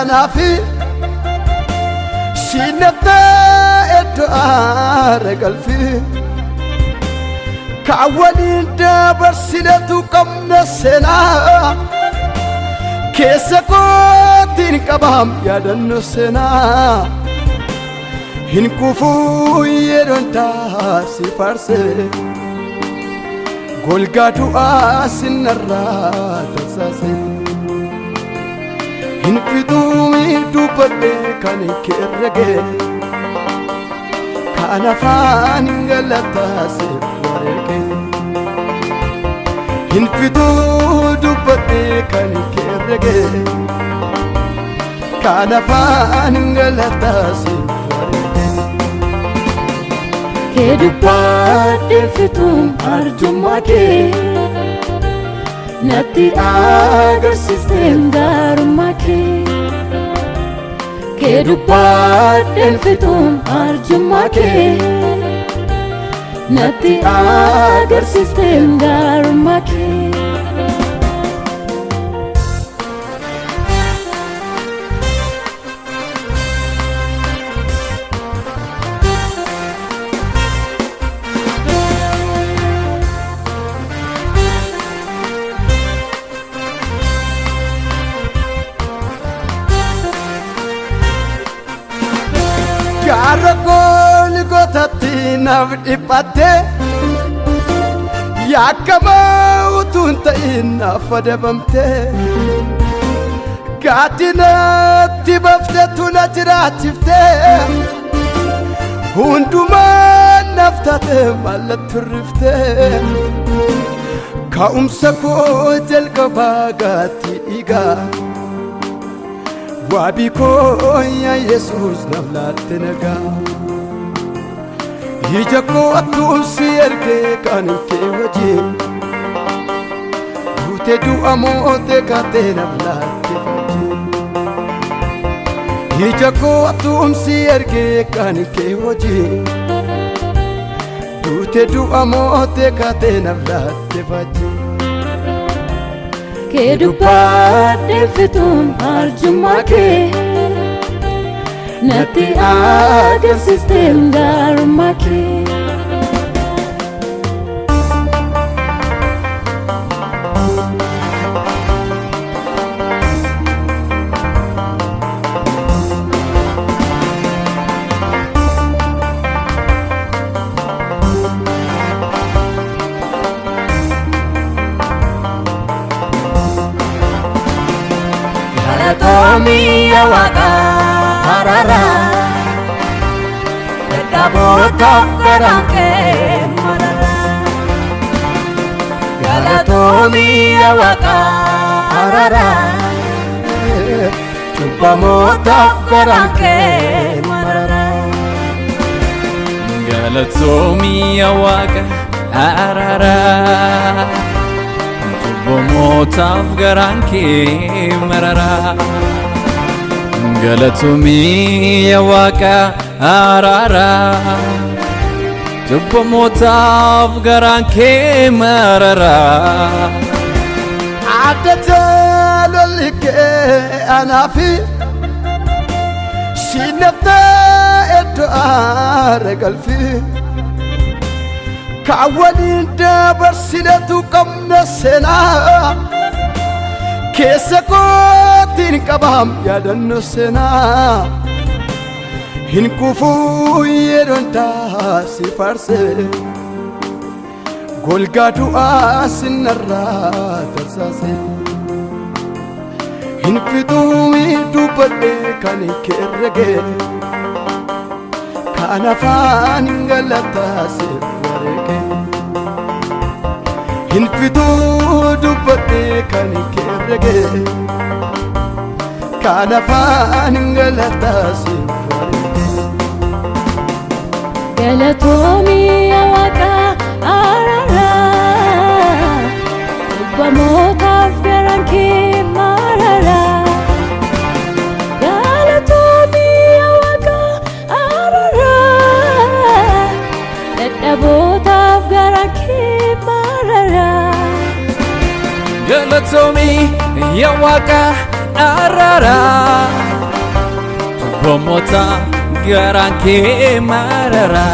أنا في شنبتا إدوار قلبي كأولين دبر سنتو كم نسنا كيسكوتين كبام يدن سنا هنكوفو يدن تاسي فرسي قولقاتو آسن الرات ساسي هنفدومي دوبري كاني كيرجع كأنا فان غلطة سيفورك هنفدو دوبري كاني كيرجع كأنا فان غلطة سيفورك كدبات فتوم أرجمك Nati agar sistem garumake Kedupat dan fitum arjumake Nati agar sistem garumake Karakol gotati navdi pate Yakama utunta inna fadabamte Katina tibafte tunajiratifte Hunduma naftate malaturifte Kaumsako jalgabagati iga Wabiko ya Jesus navlatinaga Hijako atusi erge kanke waji Dute du amote kate navlatifaji Hijako atusi erge kanke waji Dute du amote kate navlatifaji Kedupat dan fitum arjumake Nati agar sistem garumake Tomi awaka harara Dadabota karanke marara Galatomi awaka harara Chupamota karanke marara Galatomi awaka harara Bomotaf garanke marara Galatumi yawaka arara Bomotaf garanke marara Adajalo like anafi Shinabta edwar galfi كأولين دبر سنتو كم نسنا كيسكوتين كبام يدن سنا هنكوفو يدن تاسي فرسي قولقاتو آسن الرات ساسي هنفدومي دوبري كاني كيرجع kan afaan galataasiif wareege hin fituu dubbadhe kan kerrege kan afaan galataasiif wareege Galatoomi yaa Waaqa araara Cubbamootaf garaan kee marara Galatoomi yaa Waaqa araara Dadhabootaaf garaan kee marara Galatoomi yaa Waaqa araara Cubbamootaf garaan kee marara